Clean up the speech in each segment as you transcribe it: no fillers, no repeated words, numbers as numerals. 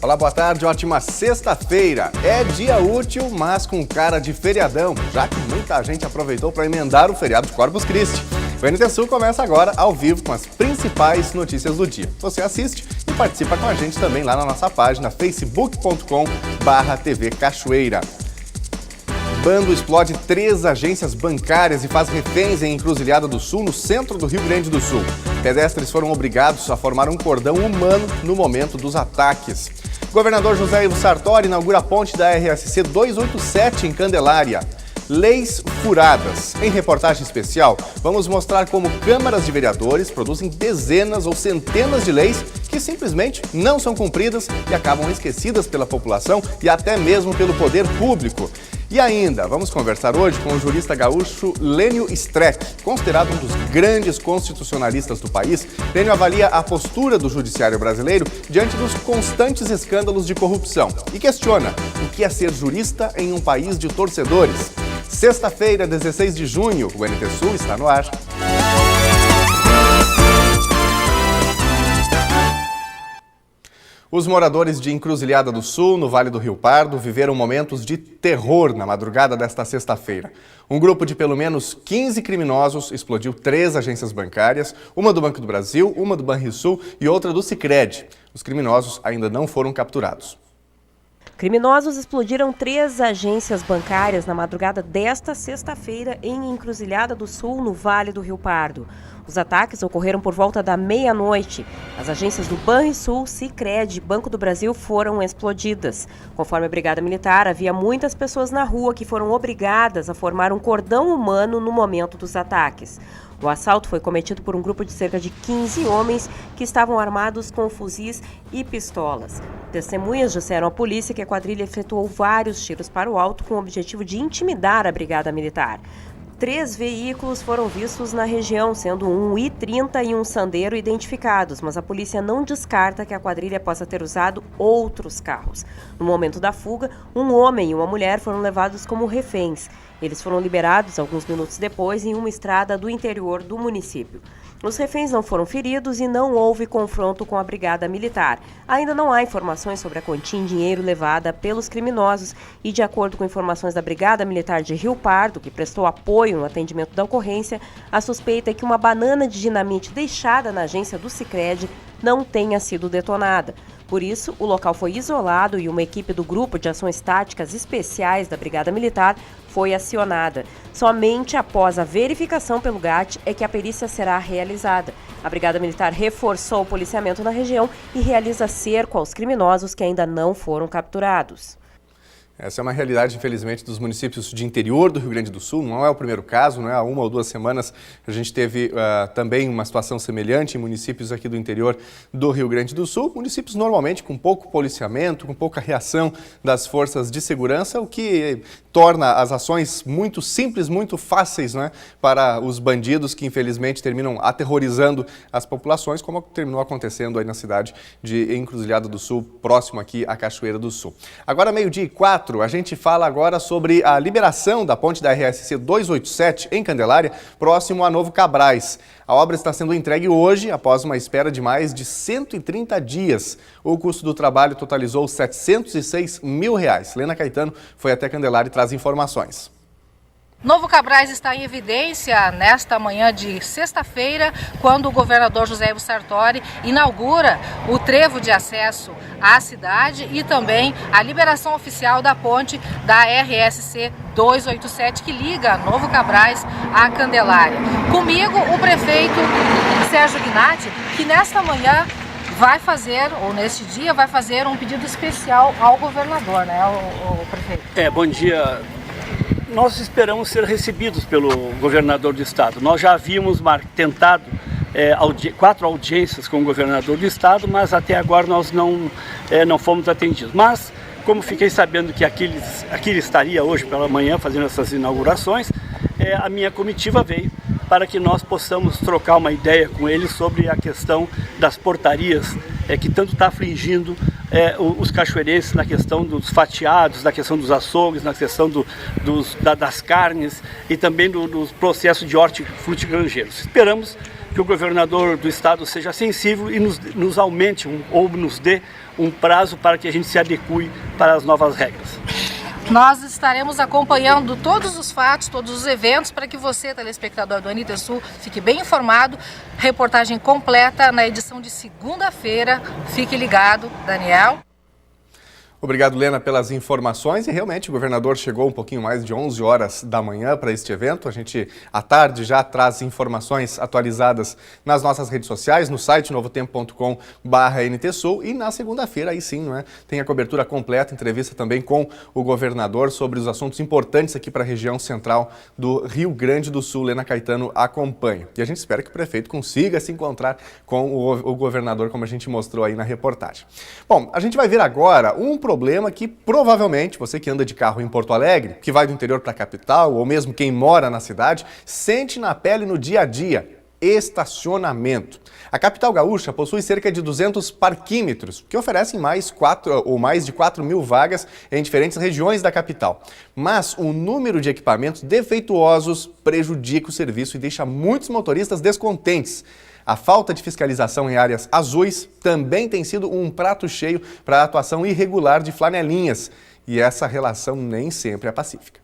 Olá, boa tarde, ótima sexta-feira. É dia útil, mas com cara de feriadão, já que muita gente aproveitou para emendar o feriado de Corpus Christi. O NT Sul começa agora ao vivo com as principais notícias do dia. Você assiste e participa com a gente também lá na nossa página facebook.com/TV Cachoeira. Bando explode 3 agências bancárias e faz reféns em Encruzilhada do Sul, no centro do Rio Grande do Sul. Pedestres foram obrigados a formar um cordão humano no momento dos ataques. Governador José Ivo Sartori inaugura a ponte da RSC 287 em Candelária. Leis furadas. Em reportagem especial, vamos mostrar como câmaras de vereadores produzem dezenas ou centenas de leis que simplesmente não são cumpridas e acabam esquecidas pela população e até mesmo pelo poder público. E ainda, vamos conversar hoje com o jurista gaúcho Lênio Streck, considerado um dos grandes constitucionalistas do país. Lênio avalia a postura do judiciário brasileiro diante dos constantes escândalos de corrupção e questiona o que é ser jurista em um país de torcedores. Sexta-feira, 16 de junho, o NT Sul está no ar. Os moradores de Encruzilhada do Sul, no Vale do Rio Pardo, viveram momentos de terror na madrugada desta sexta-feira. Um grupo de pelo menos 15 criminosos explodiu 3 agências bancárias, uma do Banco do Brasil, uma do Banrisul e outra do Sicredi. Os criminosos ainda não foram capturados. Criminosos explodiram 3 agências bancárias na madrugada desta sexta-feira em Encruzilhada do Sul, no Vale do Rio Pardo. Os ataques ocorreram por volta da meia-noite. As agências do Banrisul, Sicredi e Banco do Brasil foram explodidas. Conforme a Brigada Militar, havia muitas pessoas na rua que foram obrigadas a formar um cordão humano no momento dos ataques. O assalto foi cometido por um grupo de cerca de 15 homens que estavam armados com fuzis e pistolas. Testemunhas disseram à polícia que a quadrilha efetuou vários tiros para o alto com o objetivo de intimidar a Brigada Militar. 3 veículos foram vistos na região, sendo um I-30 e um Sandero identificados, mas a polícia não descarta que a quadrilha possa ter usado outros carros. No momento da fuga, um homem e uma mulher foram levados como reféns. Eles foram liberados alguns minutos depois em uma estrada do interior do município. Os reféns não foram feridos e não houve confronto com a Brigada Militar. Ainda não há informações sobre a quantia em dinheiro levada pelos criminosos e, de acordo com informações da Brigada Militar de Rio Pardo, que prestou apoio no atendimento da ocorrência, a suspeita é que uma banana de dinamite deixada na agência do Sicredi não tenha sido detonada. Por isso, o local foi isolado e uma equipe do Grupo de Ações Táticas Especiais da Brigada Militar foi acionada. Somente após a verificação pelo GAT é que a perícia será realizada. A Brigada Militar reforçou o policiamento na região e realiza cerco aos criminosos que ainda não foram capturados. Essa é uma realidade, infelizmente, dos municípios de interior do Rio Grande do Sul. Não é o primeiro caso, não é? Há 1 ou 2 semanas a gente teve também uma situação semelhante em municípios aqui do interior do Rio Grande do Sul. Municípios normalmente com pouco policiamento, com pouca reação das forças de segurança, o que torna as ações muito simples, muito fáceis, não é? Para os bandidos que, infelizmente, terminam aterrorizando as populações, como terminou acontecendo aí na cidade de Encruzilhada do Sul, próximo aqui à Cachoeira do Sul. Agora, 12h04. A gente fala agora sobre a liberação da ponte da RSC 287 em Candelária, próximo a Novo Cabrais. A obra está sendo entregue hoje, após uma espera de mais de 130 dias. O custo do trabalho totalizou R$ 706 mil. Lena Caetano foi até Candelária e traz informações. Novo Cabrais está em evidência nesta manhã de sexta-feira, quando o governador José Ivo Sartori inaugura o trevo de acesso à cidade e também a liberação oficial da ponte da RSC 287, que liga Novo Cabrais à Candelária. Comigo, o prefeito Sérgio Gnatti, que nesta manhã vai fazer, ou neste dia, vai fazer um pedido especial ao governador, né, o prefeito? Bom dia. Nós esperamos ser recebidos pelo governador do estado. Nós já havíamos tentado 4 audiências com o governador do estado, mas até agora nós não fomos atendidos. Mas, como fiquei sabendo que aqui ele estaria hoje pela manhã fazendo essas inaugurações, a minha comitiva veio para que nós possamos trocar uma ideia com ele sobre a questão das portarias que tanto está afligindo os cachoeirenses na questão dos fatiados, na questão dos açougues, na questão das carnes e também dos processos de hortifrutigranjeiros. Esperamos que o governador do estado seja sensível e nos aumente ou nos dê um prazo para que a gente se adeque para as novas regras. Nós estaremos acompanhando todos os fatos, todos os eventos, para que você, telespectador do NTSul, fique bem informado. Reportagem completa na edição de segunda-feira. Fique ligado, Daniel. Obrigado, Lena, pelas informações. E realmente o governador chegou um pouquinho mais de 11 horas da manhã para este evento. A gente, à tarde, já traz informações atualizadas nas nossas redes sociais, no site novotempo.com/NTSul. E na segunda-feira, aí sim, não é? Tem a cobertura completa, entrevista também com o governador sobre os assuntos importantes aqui para a região central do Rio Grande do Sul. Lena Caetano acompanha. E a gente espera que o prefeito consiga se encontrar com o governador, como a gente mostrou aí na reportagem. Bom, a gente vai ver agora um problema que provavelmente você que anda de carro em Porto Alegre, que vai do interior para a capital, ou mesmo quem mora na cidade, sente na pele no dia a dia: estacionamento. A capital gaúcha possui cerca de 200 parquímetros, que oferecem mais de 4 mil vagas em diferentes regiões da capital. Mas o número de equipamentos defeituosos prejudica o serviço e deixa muitos motoristas descontentes. A falta de fiscalização em áreas azuis também tem sido um prato cheio para a atuação irregular de flanelinhas. E essa relação nem sempre é pacífica.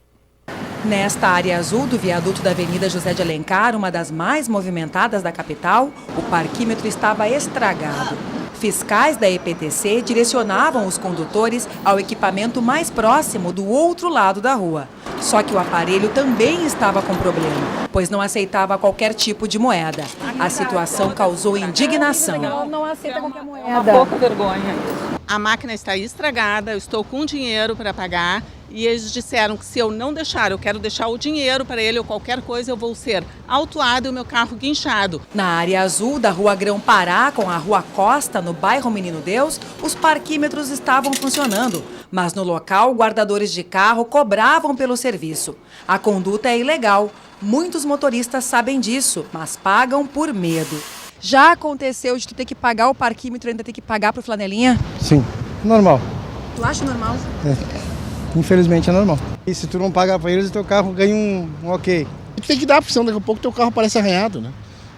Nesta área azul do viaduto da Avenida José de Alencar, uma das mais movimentadas da capital, o parquímetro estava estragado. Fiscais da EPTC direcionavam os condutores ao equipamento mais próximo do outro lado da rua. Só que o aparelho também estava com problema, pois não aceitava qualquer tipo de moeda. A situação causou indignação. Não aceita qualquer moeda. É uma pouca vergonha. A máquina está estragada, eu estou com dinheiro para pagar e eles disseram que se eu não deixar, eu quero deixar o dinheiro para ele ou qualquer coisa, eu vou ser autuado e o meu carro guinchado. Na área azul da Rua Grão-Pará com a Rua Costa, no bairro Menino Deus, os parquímetros estavam funcionando. Mas no local, guardadores de carro cobravam pelo serviço. A conduta é ilegal. Muitos motoristas sabem disso, mas pagam por medo. Já aconteceu de tu ter que pagar o parquímetro e ainda ter que pagar pro flanelinha? Sim, normal. Tu acha normal? Infelizmente é normal. E se tu não pagar para eles, o teu carro ganha um ok. Tu tem que dar, porque senão daqui a pouco teu carro parece arranhado, né?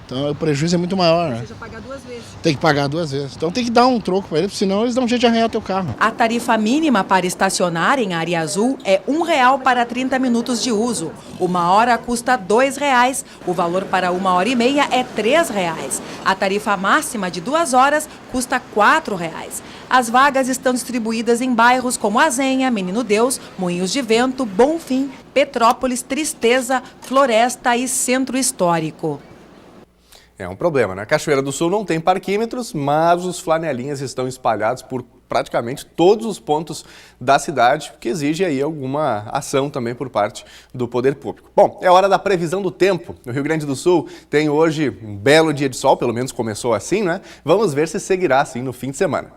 Então o prejuízo é muito maior, né? Ou seja, pagar 2 vezes. Tem que pagar 2 vezes. Então tem que dar um troco para eles, senão eles dão um jeito de arranhar teu carro. A tarifa mínima para estacionar em área azul é R$1 para 30 minutos de uso. 1 hora custa R$2. O valor para 1h30 é R$3. A tarifa máxima de 2 horas custa R$4. As vagas estão distribuídas em bairros como Azenha, Menino Deus, Moinhos de Vento, Bonfim, Petrópolis, Tristeza, Floresta e Centro Histórico. É um problema, né? Cachoeira do Sul não tem parquímetros, mas os flanelinhas estão espalhados por praticamente todos os pontos da cidade, que exige aí alguma ação também por parte do poder público. Bom, é hora da previsão do tempo. No Rio Grande do Sul tem hoje um belo dia de sol, pelo menos começou assim, né? Vamos ver se seguirá assim no fim de semana.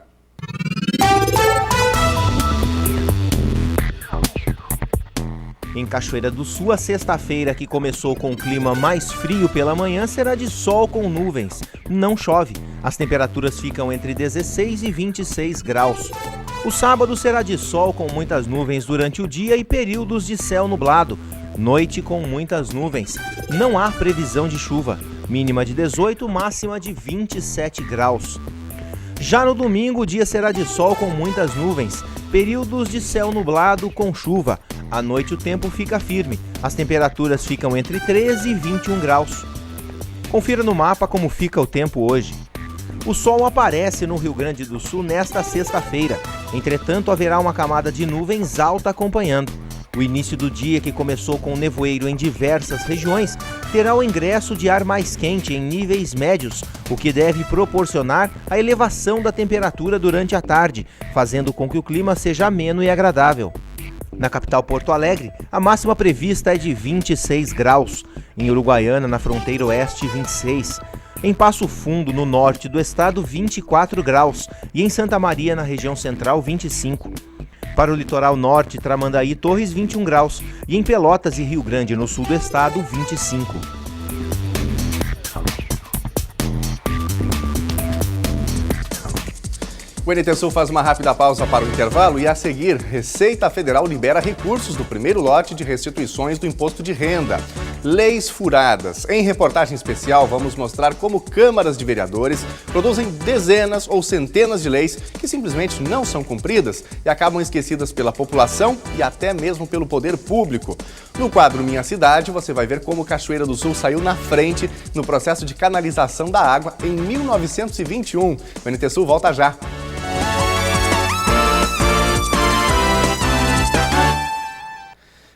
Em Cachoeira do Sul, a sexta-feira, que começou com o clima mais frio pela manhã, será de sol com nuvens. Não chove. As temperaturas ficam entre 16 e 26 graus. O sábado será de sol com muitas nuvens durante o dia e períodos de céu nublado. Noite com muitas nuvens. Não há previsão de chuva. Mínima de 18, máxima de 27 graus. Já no domingo, o dia será de sol com muitas nuvens. Períodos de céu nublado com chuva. À noite o tempo fica firme. As temperaturas ficam entre 13 e 21 graus. Confira no mapa como fica o tempo hoje. O sol aparece no Rio Grande do Sul nesta sexta-feira. Entretanto, haverá uma camada de nuvens alta acompanhando. O início do dia, que começou com nevoeiro em diversas regiões, terá o ingresso de ar mais quente em níveis médios, o que deve proporcionar a elevação da temperatura durante a tarde, fazendo com que o clima seja ameno e agradável. Na capital Porto Alegre, a máxima prevista é de 26 graus. Em Uruguaiana, na fronteira oeste, 26. Em Passo Fundo, no norte do estado, 24 graus. E em Santa Maria, na região central, 25. Para o litoral norte, Tramandaí e Torres, 21 graus. E em Pelotas e Rio Grande, no sul do estado, 25. O NTSul faz uma rápida pausa para o intervalo e, a seguir, Receita Federal libera recursos do primeiro lote de restituições do imposto de renda. Leis furadas. Em reportagem especial, vamos mostrar como câmaras de vereadores produzem dezenas ou centenas de leis que simplesmente não são cumpridas e acabam esquecidas pela população e até mesmo pelo poder público. No quadro Minha Cidade, você vai ver como Cachoeira do Sul saiu na frente no processo de canalização da água em 1921. O NT Sul volta já.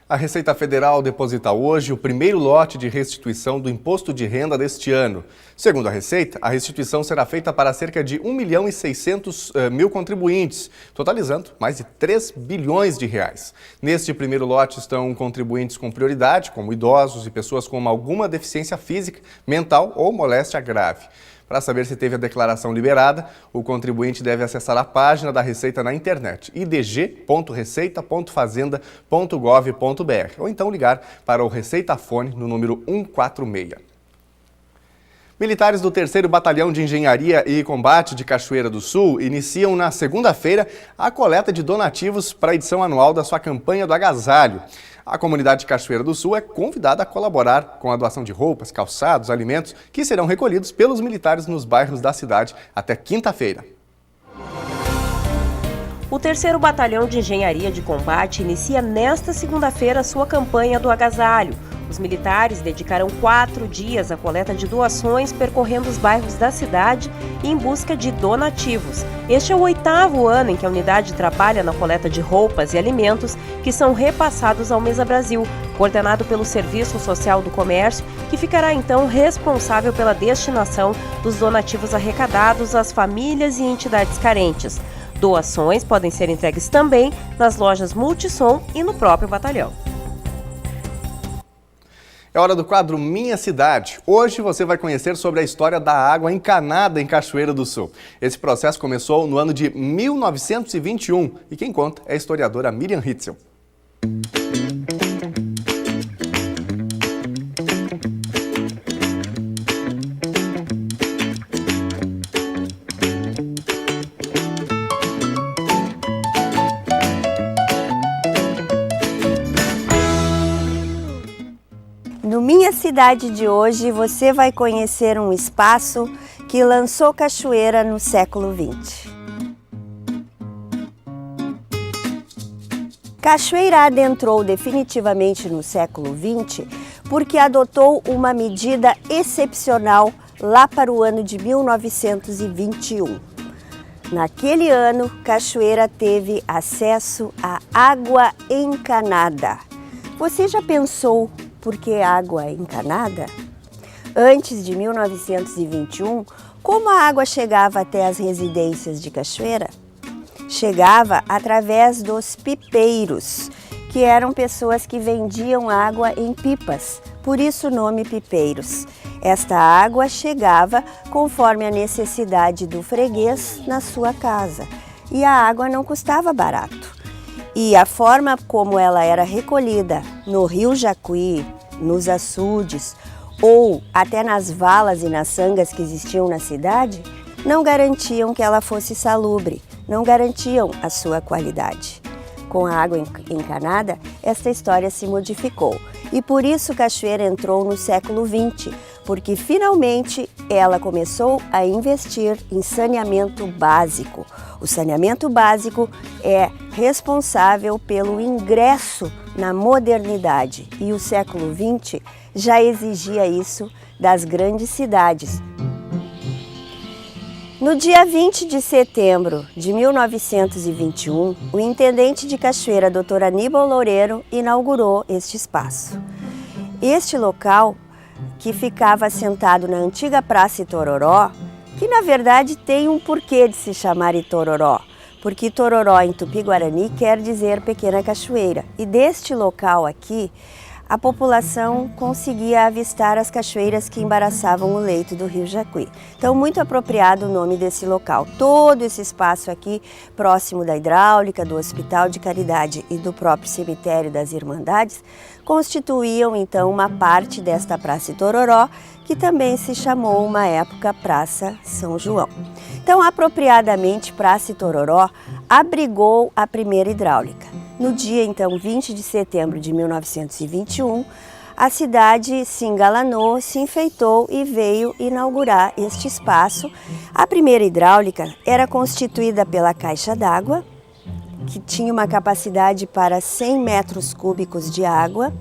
A Receita Federal deposita hoje o primeiro lote de restituição do imposto de renda deste ano. Segundo a Receita, a restituição será feita para cerca de 1.600.000 contribuintes, totalizando mais de 3 bilhões de reais. Neste primeiro lote estão contribuintes com prioridade, como idosos e pessoas com alguma deficiência física, mental ou moléstia grave. Para saber se teve a declaração liberada, o contribuinte deve acessar a página da Receita na internet, idg.receita.fazenda.gov.br, ou então ligar para o Receitafone no número 146. Militares do 3º Batalhão de Engenharia e Combate de Cachoeira do Sul iniciam na segunda-feira a coleta de donativos para a edição anual da sua campanha do agasalho. A comunidade de Cachoeira do Sul é convidada a colaborar com a doação de roupas, calçados, alimentos que serão recolhidos pelos militares nos bairros da cidade até quinta-feira. O 3º Batalhão de Engenharia de Combate inicia nesta segunda-feira sua campanha do agasalho. Os militares dedicarão 4 dias à coleta de doações, percorrendo os bairros da cidade em busca de donativos. Este é o 8º ano em que a unidade trabalha na coleta de roupas e alimentos que são repassados ao Mesa Brasil, coordenado pelo Serviço Social do Comércio, que ficará então responsável pela destinação dos donativos arrecadados às famílias e entidades carentes. Doações podem ser entregues também nas lojas Multissom e no próprio batalhão. É hora do quadro Minha Cidade. Hoje você vai conhecer sobre a história da água encanada em Cachoeira do Sul. Esse processo começou no ano de 1921 e quem conta é a historiadora Miriam Hitzel. No Minha Cidade de hoje, você vai conhecer um espaço que lançou cachoeira no século XX. Cachoeira adentrou definitivamente no século XX porque adotou uma medida excepcional lá para o ano de 1921. Naquele ano, Cachoeira teve acesso à água encanada. Você já pensou por que água encanada? Antes de 1921, como a água chegava até as residências de Cachoeira? Chegava através dos pipeiros, que eram pessoas que vendiam água em pipas, por isso o nome pipeiros. Esta água chegava conforme a necessidade do freguês na sua casa, e a água não custava barato. E a forma como ela era recolhida no Rio Jacuí, nos açudes ou até nas valas e nas sangas que existiam na cidade, não garantiam que ela fosse salubre, não garantiam a sua qualidade. Com a água encanada, esta história se modificou e por isso Cachoeira entrou no século XX, porque finalmente ela começou a investir em saneamento básico. O saneamento básico é responsável pelo ingresso na modernidade e o século XX já exigia isso das grandes cidades. No dia 20 de setembro de 1921, o intendente de Cachoeira, Dr. Aníbal Loureiro, inaugurou este espaço. Este local, que ficava assentado na antiga Praça Itororó, que na verdade tem um porquê de se chamar Itororó, porque Itororó em Tupi-Guarani quer dizer pequena cachoeira. E deste local aqui, a população conseguia avistar as cachoeiras que embaraçavam o leito do Rio Jacuí. Então, muito apropriado o nome desse local. Todo esse espaço aqui, próximo da hidráulica, do Hospital de Caridade e do próprio Cemitério das Irmandades, constituíam então uma parte desta Praça Itororó, que também se chamou uma época Praça São João. Então, apropriadamente, Praça Itororó abrigou a primeira hidráulica. No dia, então, 20 de setembro de 1921, a cidade se engalanou, se enfeitou e veio inaugurar este espaço. A primeira hidráulica era constituída pela caixa d'água, que tinha uma capacidade para 100 metros cúbicos de água,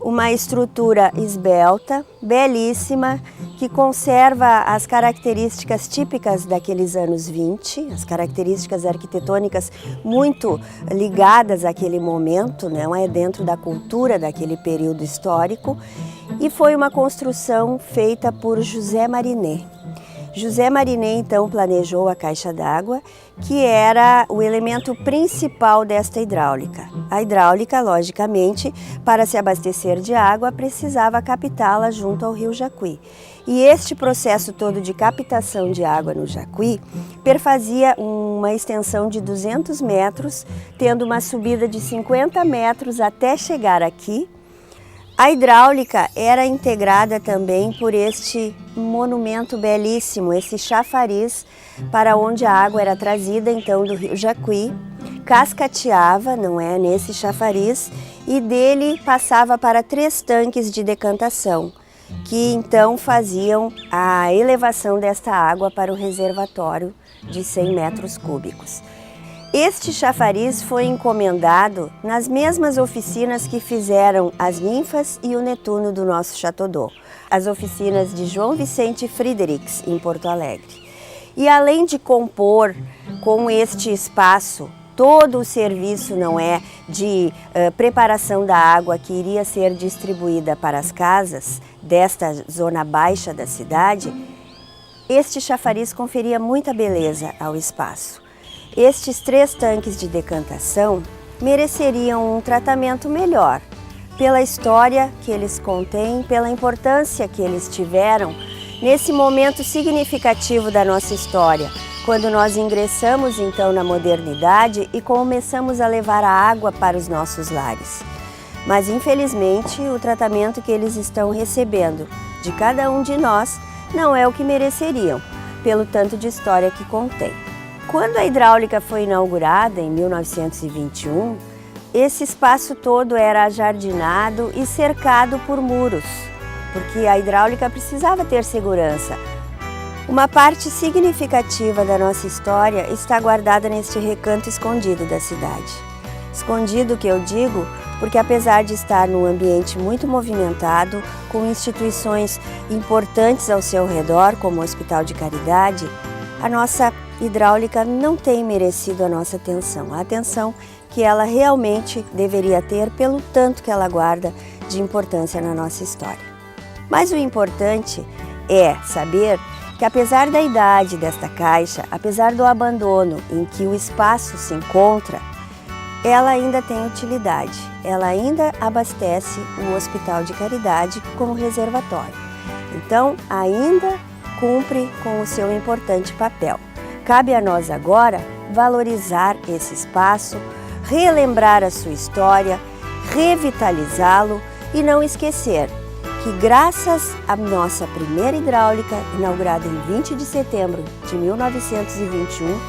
uma estrutura esbelta, belíssima, que conserva as características típicas daqueles anos 20, as características arquitetônicas muito ligadas àquele momento, não é, dentro da cultura daquele período histórico, e foi uma construção feita por José Marinet. José Marinet, então, planejou a caixa d'água, que era o elemento principal desta hidráulica. A hidráulica, logicamente, para se abastecer de água, precisava captá-la junto ao rio Jacuí. E este processo todo de captação de água no Jacuí perfazia uma extensão de 200 metros, tendo uma subida de 50 metros até chegar aqui. A hidráulica era integrada também por este monumento belíssimo, esse chafariz, para onde a água era trazida então do rio Jacuí, cascateava, não é, nesse chafariz, e dele passava para 3 tanques de decantação, que então faziam a elevação desta água para o reservatório de 100 metros cúbicos. Este chafariz foi encomendado nas mesmas oficinas que fizeram as ninfas e o Netuno do nosso Chateau d'Eau, as oficinas de João Vicente Friedrichs, em Porto Alegre. E além de compor com este espaço todo o serviço, não é, de preparação da água que iria ser distribuída para as casas desta zona baixa da cidade, este chafariz conferia muita beleza ao espaço. Estes 3 tanques de decantação mereceriam um tratamento melhor, pela história que eles contêm, pela importância que eles tiveram nesse momento significativo da nossa história, quando nós ingressamos então na modernidade e começamos a levar a água para os nossos lares. Mas infelizmente o tratamento que eles estão recebendo de cada um de nós não é o que mereceriam, pelo tanto de história que contém. Quando a hidráulica foi inaugurada em 1921, esse espaço todo era ajardinado e cercado por muros, porque a hidráulica precisava ter segurança. Uma parte significativa da nossa história está guardada neste recanto escondido da cidade. Escondido, que eu digo, porque apesar de estar num ambiente muito movimentado, com instituições importantes ao seu redor, como o Hospital de Caridade, a nossa hidráulica não tem merecido a nossa atenção, a atenção que ela realmente deveria ter pelo tanto que ela guarda de importância na nossa história. Mas o importante é saber que apesar da idade desta caixa, apesar do abandono em que o espaço se encontra, ela ainda tem utilidade, ela ainda abastece o Hospital de Caridade como reservatório. Então, ainda cumpre com o seu importante papel. Cabe a nós agora valorizar esse espaço, relembrar a sua história, revitalizá-lo e não esquecer que graças à nossa primeira hidráulica, inaugurada em 20 de setembro de 1921,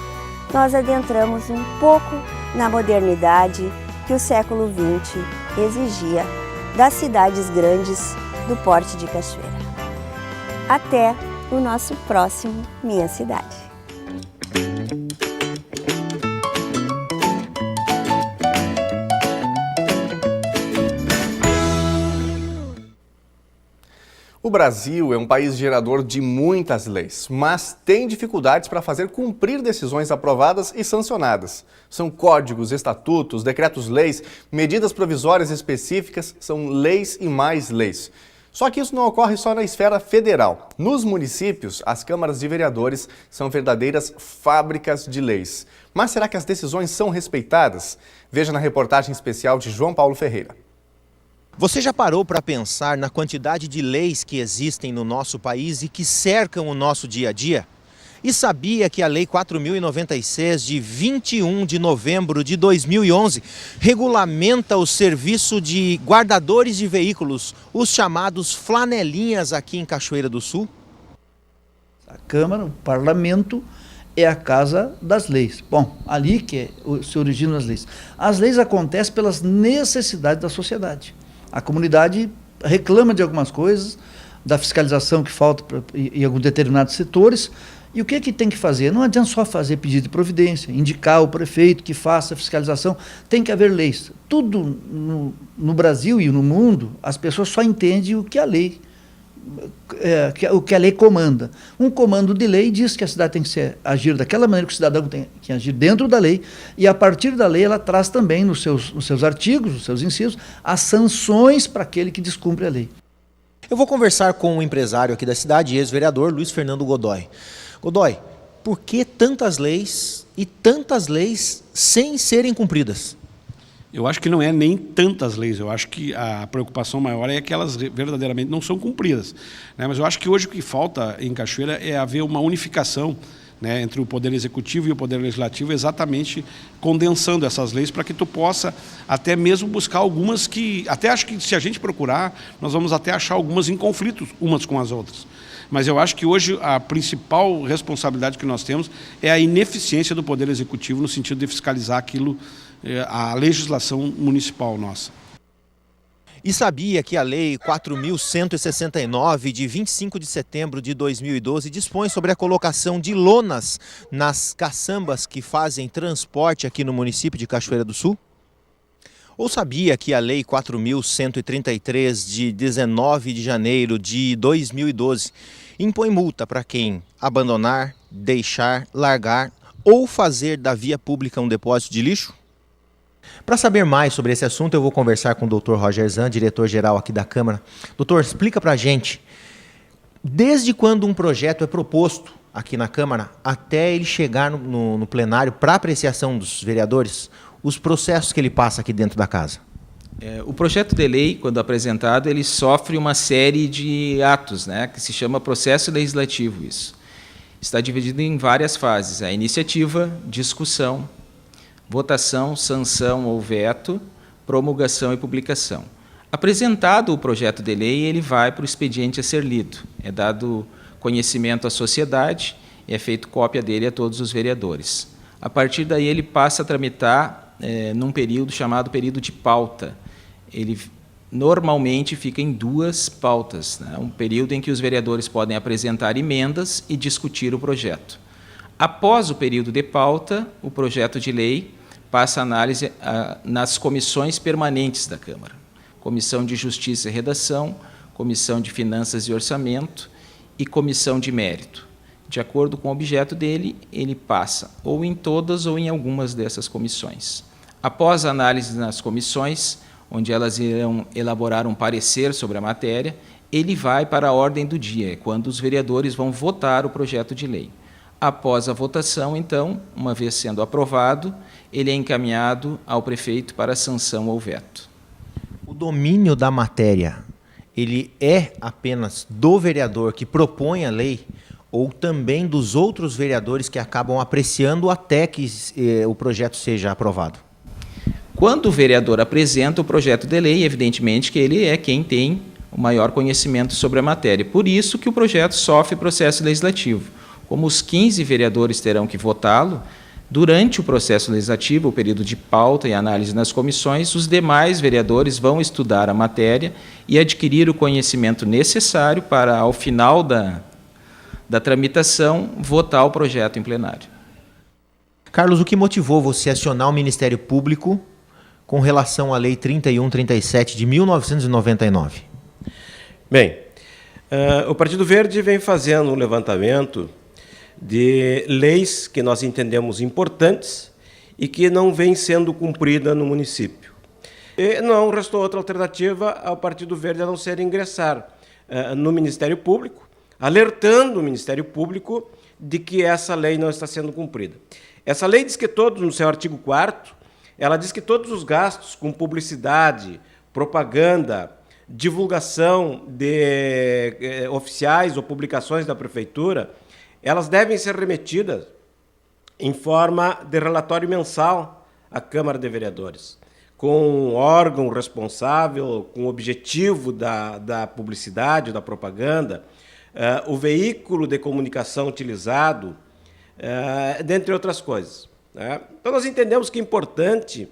nós adentramos um pouco na modernidade que o século XX exigia das cidades grandes do Porto de Cachoeira. Até o nosso próximo Minha Cidade. O Brasil é um país gerador de muitas leis, mas tem dificuldades para fazer cumprir decisões aprovadas e sancionadas. São códigos, estatutos, decretos-leis, medidas provisórias específicas, são leis e mais leis. Só que isso não ocorre só na esfera federal. Nos municípios, as câmaras de vereadores são verdadeiras fábricas de leis. Mas será que as decisões são respeitadas? Veja na reportagem especial de João Paulo Ferreira. Você já parou para pensar na quantidade de leis que existem no nosso país e que cercam o nosso dia a dia? E sabia que a Lei 4.096, de 21 de novembro de 2011, regulamenta o serviço de guardadores de veículos, os chamados flanelinhas aqui em Cachoeira do Sul? A Câmara, o Parlamento, é a casa das leis. Bom, ali que se originam as leis. As leis acontecem pelas necessidades da sociedade. A comunidade reclama de algumas coisas, da fiscalização que falta em alguns determinados setores. E o que tem que fazer? Não adianta só fazer pedido de providência, indicar o prefeito que faça a fiscalização. Tem que haver leis. Tudo no Brasil e no mundo, as pessoas só entendem o que a lei o que a lei comanda. Um comando de lei diz que a cidade tem que agir daquela maneira que o cidadão tem que agir dentro da lei, e a partir da lei ela traz também nos seus artigos, nos seus incisos, as sanções para aquele que descumpre a lei. Eu vou conversar com um empresário aqui da cidade, ex-vereador Luiz Fernando Godoy. Godoy, por que tantas leis e tantas leis sem serem cumpridas? Eu acho que não é nem tantas leis, eu acho que a preocupação maior é que elas verdadeiramente não são cumpridas, né? Mas eu acho que hoje o que falta em Cachoeira é haver uma unificação, né, entre o Poder Executivo e o Poder Legislativo, exatamente condensando essas leis para que tu possa até mesmo buscar algumas que, até acho que se a gente procurar, nós vamos até achar algumas em conflitos umas com as outras. Mas eu acho que hoje a principal responsabilidade que nós temos é a ineficiência do Poder Executivo no sentido de fiscalizar aquilo, a legislação municipal nossa. E sabia que a Lei 4.169, de 25 de setembro de 2012, dispõe sobre a colocação de lonas nas caçambas que fazem transporte aqui no município de Cachoeira do Sul? Ou sabia que a Lei 4.133, de 19 de janeiro de 2012, impõe multa para quem abandonar, deixar, largar ou fazer da via pública um depósito de lixo? Para saber mais sobre esse assunto, eu vou conversar com o Dr. Roger Zan, diretor-geral aqui da Câmara. Doutor, explica para a gente, desde quando um projeto é proposto aqui na Câmara até ele chegar no plenário para apreciação dos vereadores, os processos que ele passa aqui dentro da casa? O projeto de lei, quando apresentado, ele sofre uma série de atos, né, que se chama processo legislativo. Isso está dividido em várias fases: a iniciativa, discussão, votação, sanção ou veto, promulgação e publicação. Apresentado o projeto de lei, ele vai para o expediente a ser lido. É dado conhecimento à sociedade e é feito cópia dele a todos os vereadores. A partir daí, ele passa a tramitar num período chamado período de pauta. Ele normalmente fica em 2 pautas, né? Um período em que os vereadores podem apresentar emendas e discutir o projeto. Após o período de pauta, o projeto de lei passa a análise nas comissões permanentes da Câmara. Comissão de Justiça e Redação, Comissão de Finanças e Orçamento e Comissão de Mérito. De acordo com o objeto dele, ele passa ou em todas ou em algumas dessas comissões. Após a análise nas comissões, onde elas irão elaborar um parecer sobre a matéria, ele vai para a ordem do dia, quando os vereadores vão votar o projeto de lei. Após a votação, então, uma vez sendo aprovado, ele é encaminhado ao prefeito para sanção ou veto. O domínio da matéria, ele é apenas do vereador que propõe a lei ou também dos outros vereadores que acabam apreciando até que o projeto seja aprovado? Quando o vereador apresenta o projeto de lei, evidentemente que ele é quem tem o maior conhecimento sobre a matéria. Por isso que o projeto sofre processo legislativo. Como os 15 vereadores terão que votá-lo, durante o processo legislativo, o período de pauta e análise nas comissões, os demais vereadores vão estudar a matéria e adquirir o conhecimento necessário para, ao final da tramitação, votar o projeto em plenário. Carlos, o que motivou você a acionar o Ministério Público com relação à Lei 3137 de 1999? Bem, o Partido Verde vem fazendo um levantamento de leis que nós entendemos importantes e que não vêm sendo cumpridas no município. E não restou outra alternativa ao Partido Verde a não ser ingressar no Ministério Público, alertando o Ministério Público de que essa lei não está sendo cumprida. Essa lei diz que todos, no seu artigo 4º, ela diz que todos os gastos com publicidade, propaganda, divulgação de oficiais ou publicações da Prefeitura, elas devem ser remetidas em forma de relatório mensal à Câmara de Vereadores, com um órgão responsável, com o objetivo da publicidade, da propaganda, o veículo de comunicação utilizado, dentre outras coisas, né? Então, nós entendemos que é importante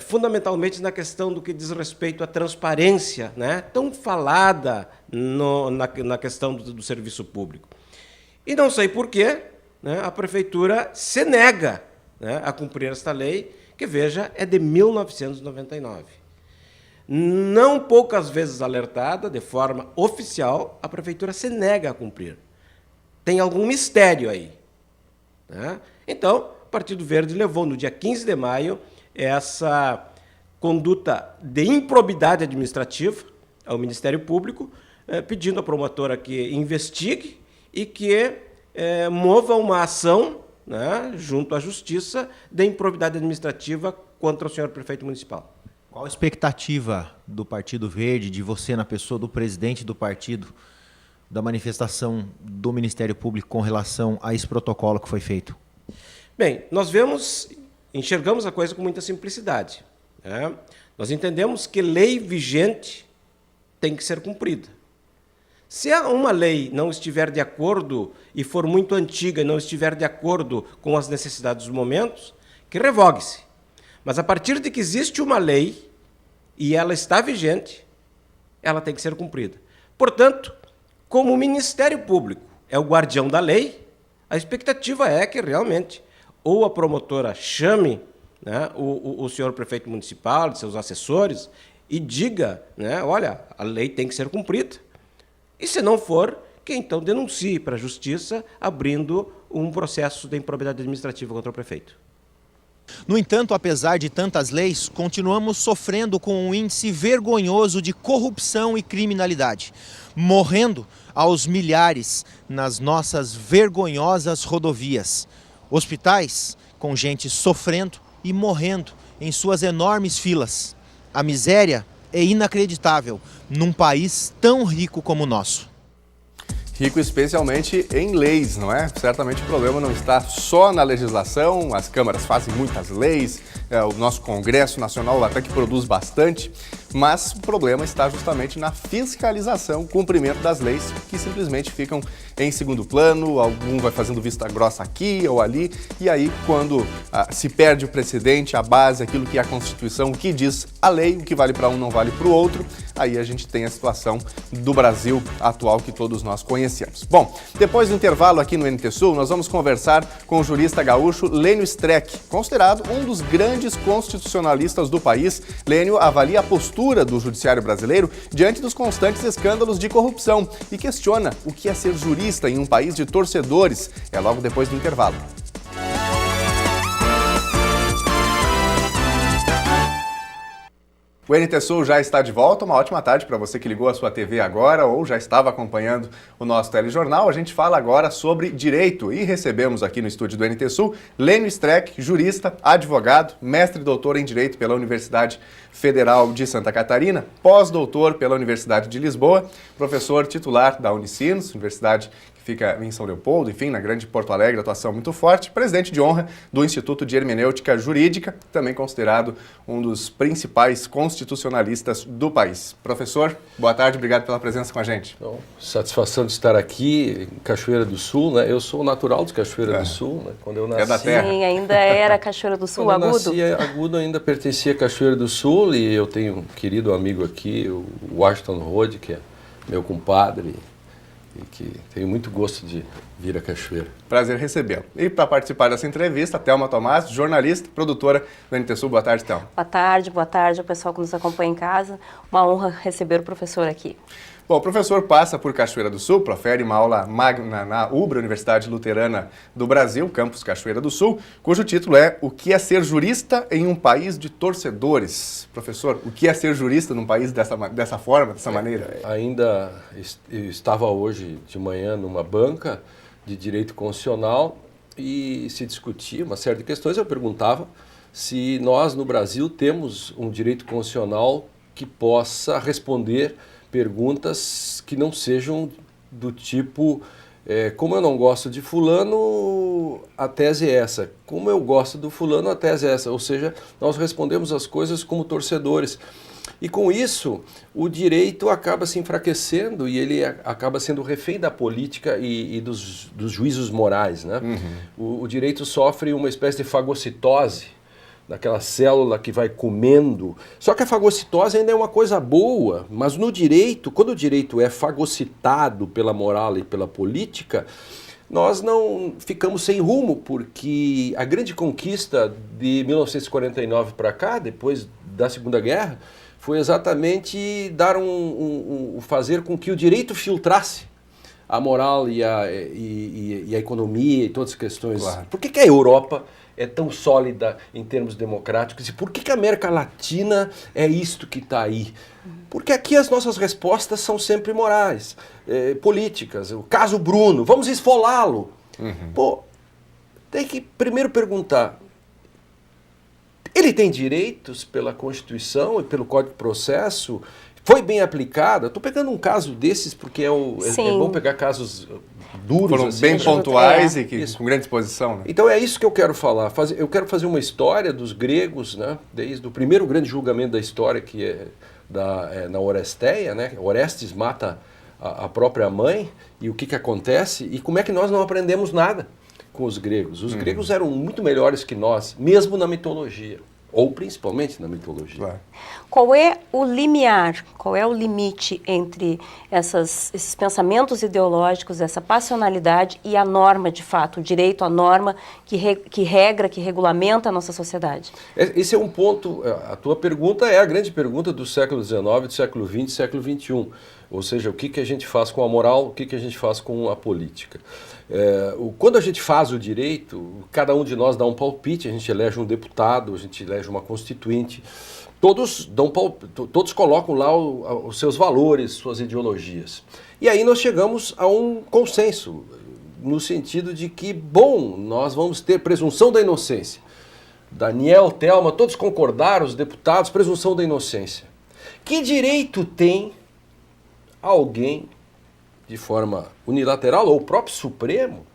fundamentalmente na questão do que diz respeito à transparência, né, tão falada na questão do serviço público. E não sei por quê, né, a Prefeitura se nega, né, a cumprir esta lei, que, veja, é de 1999. Não poucas vezes alertada, de forma oficial, a Prefeitura se nega a cumprir. Tem algum mistério aí, né? Então, o Partido Verde levou, no dia 15 de maio, essa conduta de improbidade administrativa ao Ministério Público, pedindo à promotora que investigue e que mova uma ação, né, junto à Justiça de improbidade administrativa contra o senhor prefeito municipal. Qual a expectativa do Partido Verde, de você na pessoa do presidente do partido, da manifestação do Ministério Público com relação a esse protocolo que foi feito? Bem, nós enxergamos a coisa com muita simplicidade, né? Nós entendemos que lei vigente tem que ser cumprida. Se uma lei não estiver de acordo e for muito antiga e não estiver de acordo com as necessidades dos momentos, que revogue-se. Mas a partir de que existe uma lei e ela está vigente, ela tem que ser cumprida. Portanto, como o Ministério Público é o guardião da lei, a expectativa é que realmente ou a promotora chame, né, o senhor prefeito municipal, seus assessores, e diga, né, olha, a lei tem que ser cumprida. E se não for, que então denuncie para a Justiça, abrindo um processo de improbidade administrativa contra o prefeito. No entanto, apesar de tantas leis, continuamos sofrendo com um índice vergonhoso de corrupção e criminalidade, morrendo aos milhares nas nossas vergonhosas rodovias. Hospitais com gente sofrendo e morrendo em suas enormes filas. A miséria é inacreditável num país tão rico como o nosso. Rico especialmente em leis, não é? Certamente o problema não está só na legislação, as câmaras fazem muitas leis, o nosso Congresso Nacional até que produz bastante, mas o problema está justamente na fiscalização, cumprimento das leis, que simplesmente ficam em segundo plano, algum vai fazendo vista grossa aqui ou ali, e aí quando se perde o precedente, a base, aquilo que é a Constituição, o que diz a lei, o que vale para um não vale para o outro, aí a gente tem a situação do Brasil atual que todos nós conhecemos. Bom, depois do intervalo aqui no NT Sul, nós vamos conversar com o jurista gaúcho Lênio Streck, considerado um dos grandes constitucionalistas do país. Lênio avalia a postura do judiciário brasileiro diante dos constantes escândalos de corrupção e questiona o que é ser jurista em um país de torcedores. É logo depois do intervalo. O NT Sul já está de volta. Uma ótima tarde para você que ligou a sua TV agora ou já estava acompanhando o nosso telejornal. A gente fala agora sobre direito e recebemos aqui no estúdio do NT Sul Lênio Streck, jurista, advogado, mestre e doutor em Direito pela Universidade Federal de Santa Catarina, pós-doutor pela Universidade de Lisboa, professor titular da Unicinos, universidade que fica em São Leopoldo, enfim, na grande Porto Alegre, atuação muito forte, presidente de honra do Instituto de Hermenêutica Jurídica, também considerado um dos principais constitucionalistas do país. Professor, boa tarde, obrigado pela presença com a gente. Então, satisfação de estar aqui em Cachoeira do Sul, né? Eu sou natural de Cachoeira do Sul, né? Quando eu nasci... É da terra. Sim, ainda era Cachoeira do Sul, Quando Agudo? eu nasci, Agudo ainda pertencia a Cachoeira do Sul e eu tenho um querido amigo aqui, o Washington Rode, que é meu compadre, e que tenho muito gosto de vir a Cachoeira. Prazer recebê-lo. E para participar dessa entrevista, Thelma Tomás, jornalista, produtora do NT Sul. Boa tarde, Thelma. Boa tarde ao pessoal que nos acompanha em casa. Uma honra receber o professor aqui. Bom, o professor passa por Cachoeira do Sul, profere uma aula magna na UBRA, Universidade Luterana do Brasil, campus Cachoeira do Sul, cujo título é O que é ser jurista em um país de torcedores? Professor, o que é ser jurista num país dessa forma, dessa maneira? Ainda estava hoje de manhã numa banca de direito constitucional e se discutia uma série de questões. Eu perguntava se nós no Brasil temos um direito constitucional que possa responder perguntas que não sejam do tipo como eu não gosto de fulano, a tese é essa. Como eu gosto do fulano, a tese é essa. Ou seja, nós respondemos as coisas como torcedores. E com isso, o direito acaba se enfraquecendo e ele acaba sendo refém da política e dos juízos morais, né? Uhum. O direito sofre uma espécie de fagocitose daquela célula que vai comendo. Só que a fagocitose ainda é uma coisa boa, mas no direito, quando o direito é fagocitado pela moral e pela política, nós não ficamos sem rumo, porque a grande conquista de 1949 para cá, depois da Segunda Guerra, foi exatamente dar fazer com que o direito filtrasse a moral e a economia e todas as questões. Claro. Por que a Europa é tão sólida em termos democráticos e por que a América Latina é isto que está aí? Porque aqui as nossas respostas são sempre morais, políticas. O caso Bruno, vamos esfolá-lo. Pô, tem que primeiro perguntar, ele tem direitos pela Constituição e pelo Código de Processo? Foi bem aplicado? Estou pegando um caso desses porque é bom pegar casos duros. Foram assim, bem pontuais e com grande exposição. Né? Então é isso que eu quero falar. Eu quero fazer uma história dos gregos, né? Desde o primeiro grande julgamento da história, que é na Oresteia, né? Orestes mata a própria mãe, e o que acontece, e como é que nós não aprendemos nada com os gregos. Os gregos eram muito melhores que nós, mesmo na mitologia. Ou principalmente na mitologia. Claro. Qual é o limiar, qual é o limite entre esses pensamentos ideológicos, essa passionalidade e a norma de fato, o direito à norma que regra, que regulamenta a nossa sociedade? Esse é um ponto, a tua pergunta é a grande pergunta do século XIX, do século XX e século XXI. Ou seja, o que a gente faz com a moral, o que a gente faz com a política. Quando a gente faz o direito, cada um de nós dá um palpite, a gente elege um deputado, a gente elege uma constituinte, todos colocam lá os seus valores, suas ideologias. E aí nós chegamos a um consenso, no sentido de que, bom, nós vamos ter presunção da inocência. Daniel, Thelma, todos concordaram, os deputados, presunção da inocência. Que direito tem alguém, de forma unilateral, ou o próprio Supremo,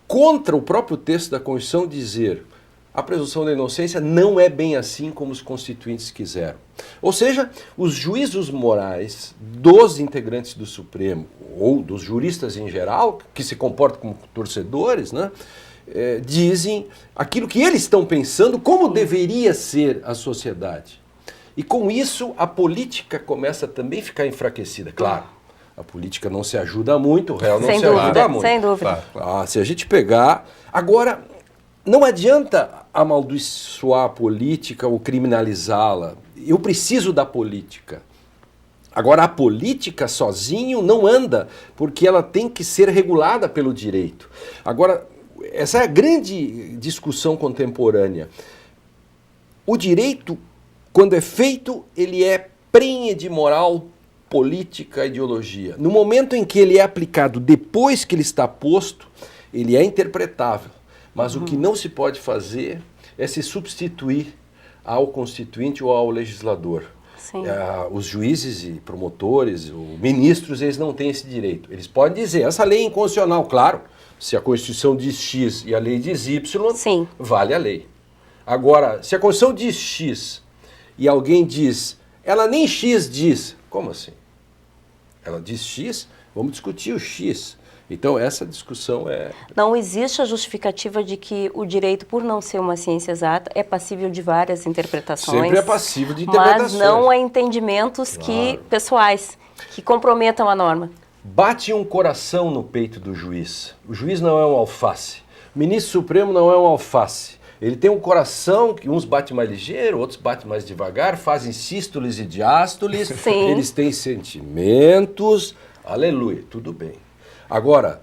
contra o próprio texto da Constituição, dizer a presunção da inocência não é bem assim como os constituintes quiseram? Ou seja, os juízos morais dos integrantes do Supremo, ou dos juristas em geral, que se comportam como torcedores, né, dizem aquilo que eles estão pensando, como deveria ser a sociedade. E com isso, a política começa também a ficar enfraquecida. Claro, a política não se ajuda muito, o réu não se ajuda muito. Sem dúvida. Se a gente pegar... Agora, não adianta amaldiçoar a política ou criminalizá-la. Eu preciso da política. Agora, a política sozinho não anda, porque ela tem que ser regulada pelo direito. Agora, essa é a grande discussão contemporânea. O direito, quando é feito, ele é prenhe de moral, política, ideologia. No momento em que ele é aplicado depois que ele está posto, ele é interpretável. Mas o que não se pode fazer é se substituir ao constituinte ou ao legislador. Os juízes e promotores, os ministros, eles não têm esse direito. Eles podem dizer, essa lei é inconstitucional, claro. Se a Constituição diz X e a lei diz Y, vale a lei. Agora, se a Constituição diz X e alguém diz, ela nem X diz, como assim? Ela diz X, vamos discutir o X. Então, essa discussão é... Não existe a justificativa de que o direito, por não ser uma ciência exata, é passível de várias interpretações. Sempre é passível de interpretações. Mas não há entendimentos pessoais que comprometam a norma. Bate um coração no peito do juiz. O juiz não é um alface. O ministro supremo não é um alface. Ele tem um coração que uns batem mais ligeiro, outros batem mais devagar, fazem sístoles e diástoles. Eles têm sentimentos. Aleluia, tudo bem. Agora,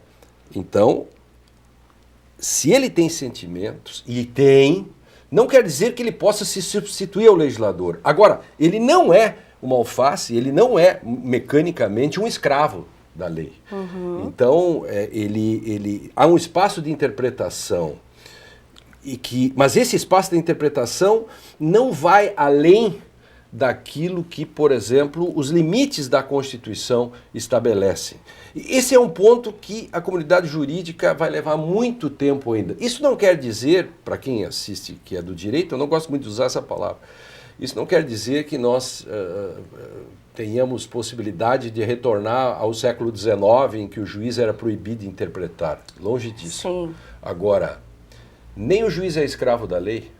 então, se ele tem sentimentos, e tem, não quer dizer que ele possa se substituir ao legislador. Agora, ele não é uma alface, ele não é mecanicamente um escravo da lei. Então, há um espaço de interpretação, mas esse espaço de interpretação não vai além daquilo que, por exemplo, os limites da Constituição estabelecem. E esse é um ponto que a comunidade jurídica vai levar muito tempo ainda. Isso não quer dizer, para quem assiste que é do direito, eu não gosto muito de usar essa palavra, isso não quer dizer que nós tenhamos possibilidade de retornar ao século XIX, em que o juiz era proibido de interpretar. Longe disso. Agora, nem o juiz é escravo da lei,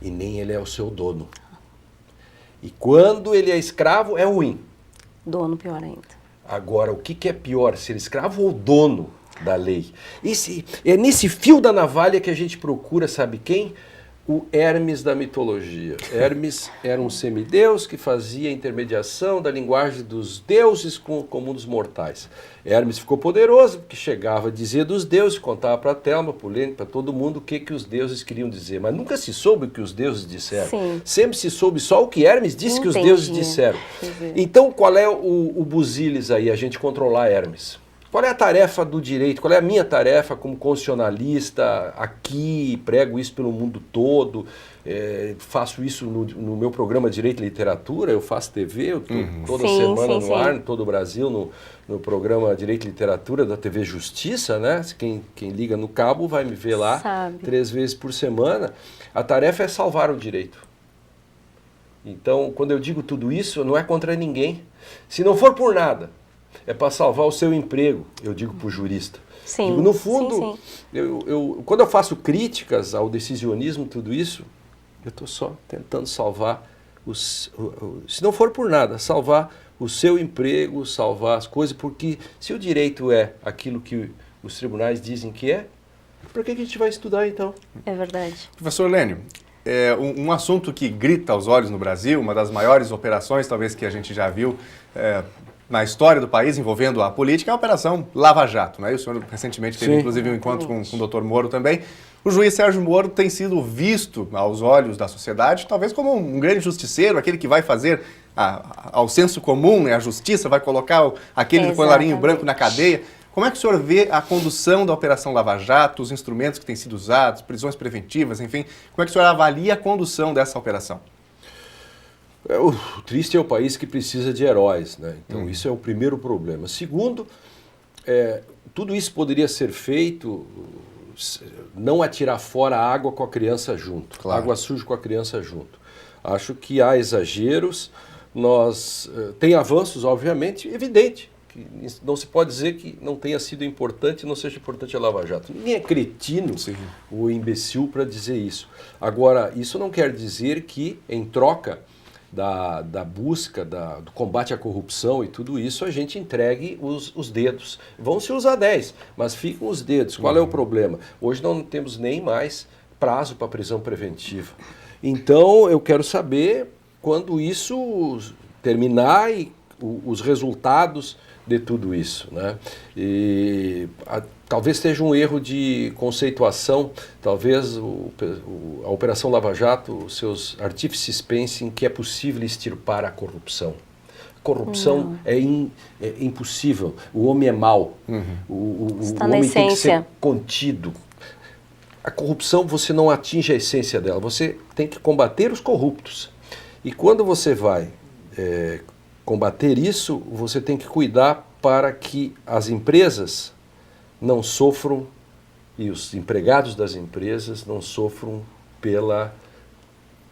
e nem ele é o seu dono. E quando ele é escravo, é ruim. Dono, pior ainda. Agora, o que é pior, ser escravo ou dono da lei? É nesse fio da navalha que a gente procura, sabe quem? O Hermes da mitologia. Hermes era um semideus que fazia a intermediação da linguagem dos deuses com o comum dos mortais. Hermes ficou poderoso, porque chegava a dizer dos deuses, contava para Telma, para Lênin, para todo mundo o que os deuses queriam dizer. Mas nunca se soube o que os deuses disseram. Sim. Sempre se soube só o que Hermes disse que os deuses disseram. Então, qual é o busilis aí, a gente controlar Hermes? Qual é a tarefa do direito? Qual é a minha tarefa como constitucionalista aqui, prego isso pelo mundo todo, faço isso no meu programa Direito e Literatura, eu faço TV, eu estou toda semana no ar, em todo o Brasil, no programa Direito e Literatura da TV Justiça, né? Quem liga no cabo vai me ver lá 3 vezes por semana. A tarefa é salvar o direito. Então, quando eu digo tudo isso, não é contra ninguém. Se não for por nada, é para salvar o seu emprego, eu digo para o jurista. Sim, digo, no fundo, sim. Quando eu faço críticas ao decisionismo, tudo isso, eu estou só tentando salvar, se não for por nada, salvar o seu emprego, salvar as coisas, porque se o direito é aquilo que os tribunais dizem que é, por que a gente vai estudar então? É verdade. Professor Lênio, um assunto que grita aos olhos no Brasil, uma das maiores operações talvez que a gente já viu na história do país envolvendo a política, é a Operação Lava Jato, né? E o senhor recentemente teve inclusive um encontro com o Dr. Moro também. O juiz Sérgio Moro tem sido visto aos olhos da sociedade talvez como um grande justiceiro, aquele que vai fazer ao senso comum, né? A justiça vai colocar aquele do colarinho branco na cadeia. Como é que o senhor vê a condução da Operação Lava Jato, os instrumentos que têm sido usados, prisões preventivas, enfim, como é que o senhor avalia a condução dessa operação? O triste é o país que precisa de heróis, né? Então isso é o primeiro problema. Segundo, tudo isso poderia ser feito, não atirar fora a água com a criança junto, água suja com a criança junto. Acho que há exageros, tem avanços, obviamente, evidente. Que não se pode dizer que não tenha sido importante, não seja importante a Lava Jato. Ninguém é cretino ou imbecil para dizer isso. Agora, isso não quer dizer que, em troca da busca, do combate à corrupção e tudo isso, a gente entregue os dedos. Vão se usar 10, mas ficam os dedos. Qual é o problema? Hoje não temos nem mais prazo para prisão preventiva. Então, eu quero saber quando isso terminar e os resultados de tudo isso, né? Talvez seja um erro de conceituação, talvez a Operação Lava Jato, os seus artífices pensem que é possível extirpar a corrupção. A corrupção é impossível, o homem é mau, o homem tem que ser contido. A corrupção, você não atinge a essência dela, você tem que combater os corruptos. E quando você vai combater isso, você tem que cuidar para que as empresas não sofram e os empregados das empresas não sofram pela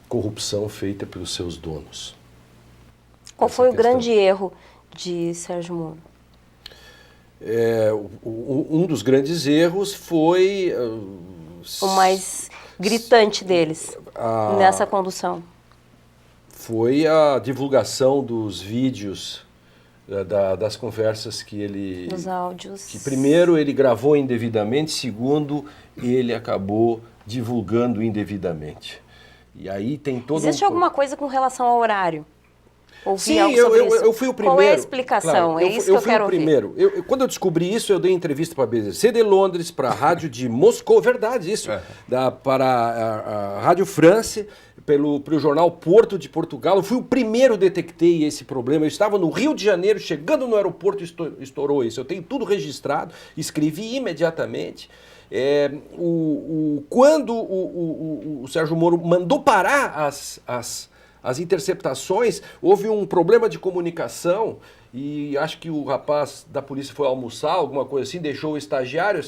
corrupção feita pelos seus donos. Qual foi o grande erro de Sérgio Moro? Um dos grandes erros foi... o mais gritante deles nessa condução. Foi a divulgação dos vídeos, das conversas que ele... Dos áudios. Que primeiro ele gravou indevidamente, segundo ele acabou divulgando indevidamente. E aí tem todo Existe alguma coisa com relação ao horário? Sim, eu fui o primeiro. Qual é a explicação? Claro, é isso que eu quero ouvir. Eu fui o primeiro. Quando eu descobri isso, eu dei entrevista para a BBC de Londres, para a Rádio de Moscou, verdade isso, para a Rádio France, para o jornal Porto de Portugal. Eu fui o primeiro, detectei esse problema. Eu estava no Rio de Janeiro, chegando no aeroporto, estourou isso. Eu tenho tudo registrado, escrevi imediatamente. Quando o Sérgio Moro mandou parar as interceptações, houve um problema de comunicação e acho que o rapaz da polícia foi almoçar, alguma coisa assim, deixou o estagiário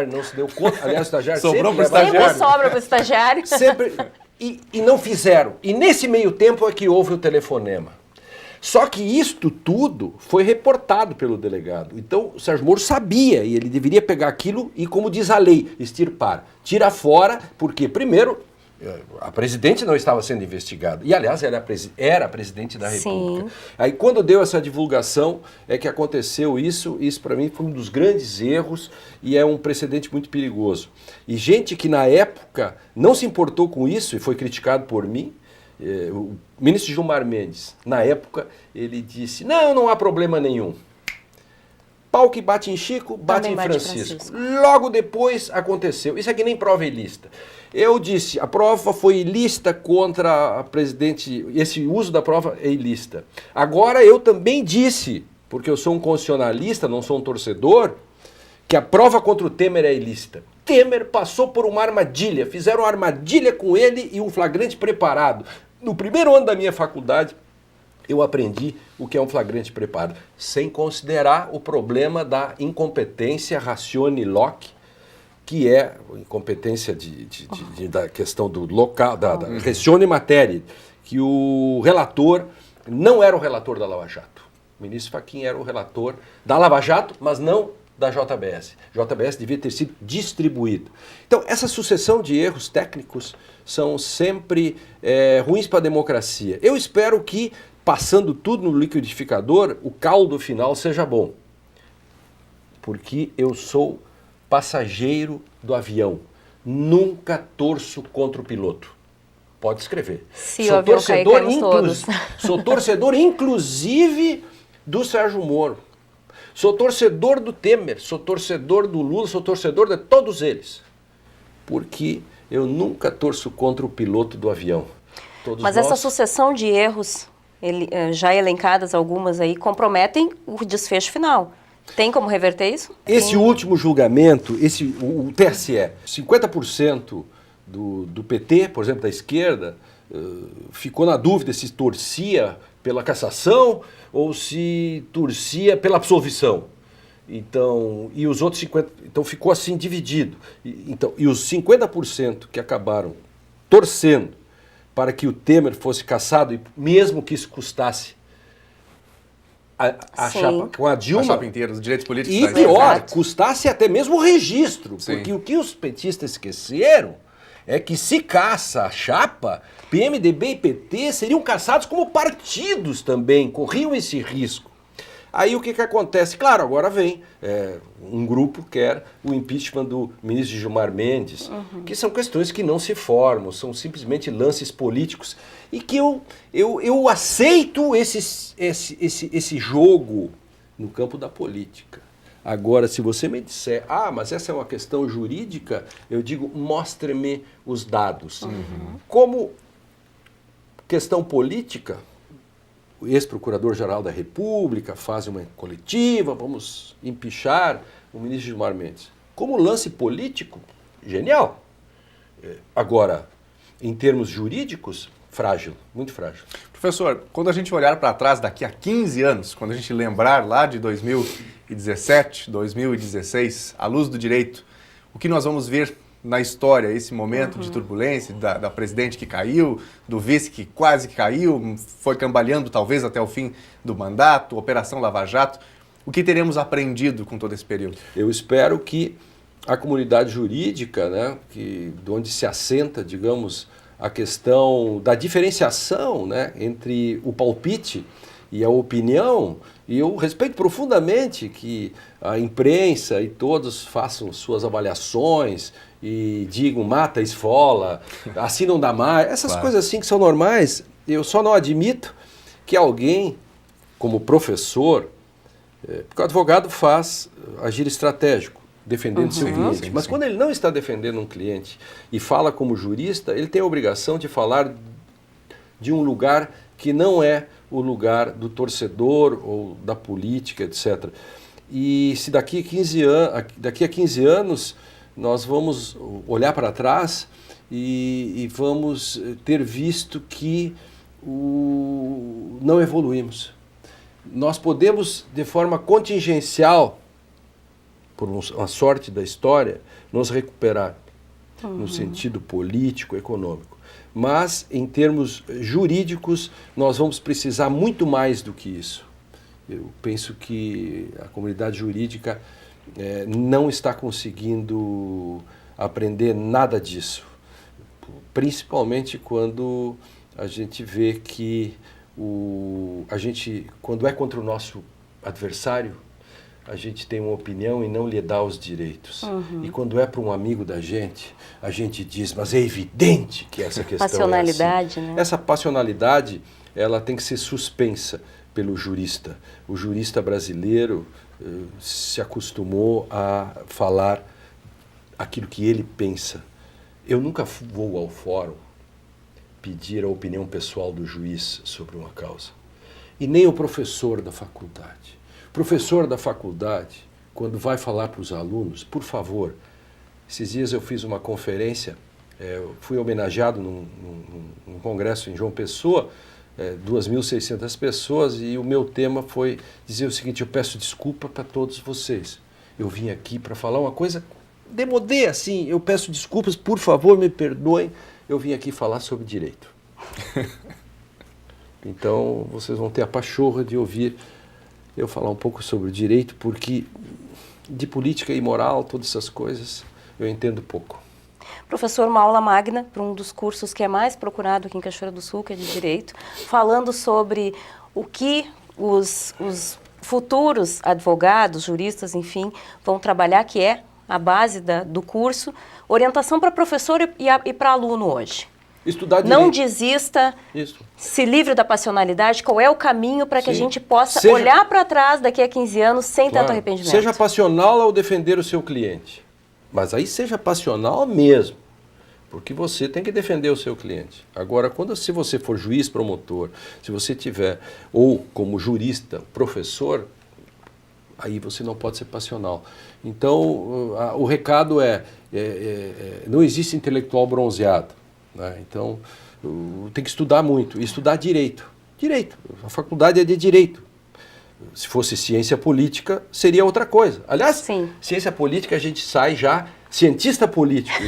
não se deu conta, aliás, o estagiário sobrou sempre... Sempre sobra para o estagiário. Sempre, e não fizeram. E nesse meio tempo é que houve o telefonema. Só que isto tudo foi reportado pelo delegado. Então, o Sérgio Moro sabia e ele deveria pegar aquilo e, como diz a lei, extirpar. Tira fora, porque, primeiro, A presidente não estava sendo investigada. E, aliás, ela era presidente da República. Sim. Aí, quando deu essa divulgação, é que aconteceu isso. Isso, para mim, foi um dos grandes erros e é um precedente muito perigoso. E gente que, na época, não se importou com isso e foi criticado por mim, o ministro Gilmar Mendes, na época, ele disse, não há problema nenhum. Pau que bate em Chico, bate em Francisco. Logo depois aconteceu. Isso é que nem prova ilícita. Eu disse, a prova foi ilícita contra a presidente, esse uso da prova é ilícita. Agora eu também disse, porque eu sou um constitucionalista, não sou um torcedor, que a prova contra o Temer é ilícita. Temer passou por uma armadilha, fizeram uma armadilha com ele e um flagrante preparado. No primeiro ano da minha faculdade, eu aprendi o que é um flagrante preparado, sem considerar o problema da incompetência ratione loci, que é a incompetência da questão do local, da ratione materia, que o relator não era o relator da Lava Jato. O ministro Fachin era o relator da Lava Jato, mas não da JBS. JBS devia ter sido distribuído. Então, essa sucessão de erros técnicos são sempre ruins para a democracia. Eu espero que, passando tudo no liquidificador, o caldo final seja bom. Porque eu sou passageiro do avião. Nunca torço contra o piloto. Pode escrever. Se o avião cair, caímos todos. Sou torcedor, inclusive, do Sérgio Moro. Sou torcedor do Temer, sou torcedor do Lula, sou torcedor de todos eles. Porque eu nunca torço contra o piloto do avião. Mas essa sucessão de erros, já elencadas algumas aí, comprometem o desfecho final. Tem como reverter isso? Esse último julgamento, o TSE, 50% do PT, por exemplo, da esquerda, ficou na dúvida se torcia pela cassação ou se torcia pela absolvição. Então, e os outros 50%, então ficou assim dividido. E os 50% que acabaram torcendo para que o Temer fosse cassado, e mesmo que isso custasse a chapa com a Dilma, a chapa inteira, os direitos políticos. E pior, custasse até mesmo o registro, porque o que os petistas esqueceram é que se caça a chapa, PMDB e PT seriam caçados como partidos também, corriam esse risco. Aí o que acontece? Claro, agora vem um grupo que quer o impeachment do ministro Gilmar Mendes, que são questões que não se formam, são simplesmente lances políticos e que eu aceito esse jogo no campo da política. Agora, se você me disser, mas essa é uma questão jurídica, eu digo, mostre-me os dados. Como questão política, o ex-procurador-geral da República faz uma coletiva, vamos empichar o ministro Gilmar Mendes. Como lance político, genial. Agora, em termos jurídicos, frágil, muito frágil. Professor, quando a gente olhar para trás daqui a 15 anos, quando a gente lembrar lá de 2017, 2016, à luz do direito, o que nós vamos ver na história, esse momento de turbulência, da presidente que caiu, do vice que quase caiu, foi cambaleando talvez até o fim do mandato, Operação Lava Jato. O que teremos aprendido com todo esse período? Eu espero que a comunidade jurídica, né, de onde se assenta, digamos, a questão da diferenciação, né, entre o palpite e a opinião, e eu respeito profundamente que a imprensa e todos façam suas avaliações e digam mata, esfola, assim não dá mais, essas coisas assim que são normais. Eu só não admito que alguém, como professor, porque o advogado faz agir estratégico, defendendo seu cliente, mas quando ele não está defendendo um cliente e fala como jurista, ele tem a obrigação de falar de um lugar que não é o lugar do torcedor ou da política, etc. E se daqui a 15 anos nós vamos olhar para trás e vamos ter visto que não evoluímos. Nós podemos, de forma contingencial, por uma sorte da história, nos recuperar no sentido político, econômico. Mas, em termos jurídicos, nós vamos precisar muito mais do que isso. Eu penso que a comunidade jurídica não está conseguindo aprender nada disso. principalmente quando a gente vê que quando é contra o nosso adversário, a gente tem uma opinião e não lhe dá os direitos. E quando é para um amigo da gente, a gente diz, mas é evidente que essa questão passionalidade, é assim. né? Essa passionalidade, ela tem que ser suspensa pelo jurista. O jurista brasileiro se acostumou a falar aquilo que ele pensa. Eu nunca vou ao fórum pedir a opinião pessoal do juiz sobre uma causa. E nem o professor da faculdade. O professor da faculdade, quando vai falar para os alunos, por favor, esses dias eu fiz uma conferência, fui homenageado num congresso em João Pessoa, 2.600 pessoas, e o meu tema foi dizer o seguinte: eu peço desculpa para todos vocês. Eu vim aqui para falar uma coisa demodê, assim, eu peço desculpas, por favor, me perdoem, eu vim aqui falar sobre direito. Então, vocês vão ter a pachorra de ouvir eu falar um pouco sobre direito, porque de política e moral, todas essas coisas, eu entendo pouco. Professor, uma aula magna para um dos cursos que é mais procurado aqui em Cachoeira do Sul, que é de Direito, falando sobre o que os futuros advogados, juristas, enfim, vão trabalhar, que é a base do curso. Orientação para professor e para aluno hoje. Estudar direito. Não desista, se livre da passionalidade. Qual é o caminho para que a gente possa olhar para trás daqui a 15 anos sem tanto arrependimento? Seja passional ao defender o seu cliente. Mas aí seja passional mesmo, porque você tem que defender o seu cliente. Agora, se você for juiz promotor, se você tiver, ou como jurista, professor, aí você não pode ser passional. Então, o recado não existe intelectual bronzeado. Né? Então, tem que estudar muito, e estudar direito. Direito, a faculdade é de direito. Se fosse ciência política, seria outra coisa. Aliás, ciência política a gente sai já cientista político.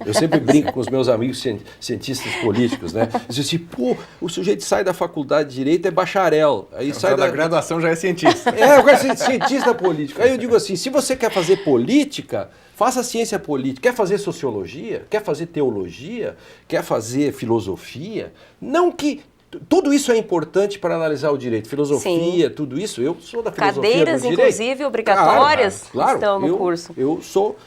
Eu sempre brinco com os meus amigos cientistas políticos, né? Diz assim, pô, o sujeito sai da faculdade de Direito, é bacharel. Aí sai da graduação já é cientista. Eu quero ser cientista político. Aí eu digo assim, se você quer fazer política, faça ciência política. Quer fazer sociologia? Quer fazer teologia? Quer fazer filosofia? Não que... Tudo isso é importante para analisar o direito. Filosofia, tudo isso. Eu sou da filosofia Cadeiras, do direito. inclusive, obrigatórias estão no curso. Eu sou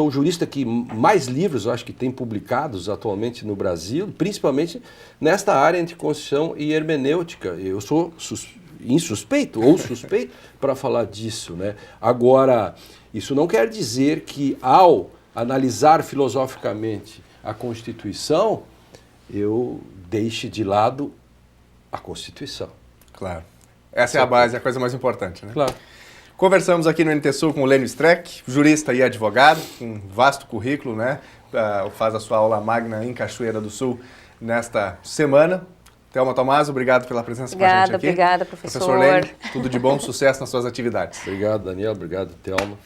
o jurista que mais livros, eu acho que tem publicados atualmente no Brasil, principalmente nesta área de Constituição e hermenêutica. Eu sou suspeito para falar disso, né? Agora, isso não quer dizer que ao analisar filosoficamente a Constituição, eu deixe de lado a Constituição. Claro. Essa é a base, a coisa mais importante, né? Claro. Conversamos aqui no NT Sul com o Lênio Streck, jurista e advogado, com um vasto currículo, né? Faz a sua aula magna em Cachoeira do Sul nesta semana. Thelma Tomaso, obrigado pela presença com a gente aqui. Obrigada, professor. Professor Lênio, tudo de bom, sucesso nas suas atividades. Obrigado, Daniel. Obrigado, Thelma.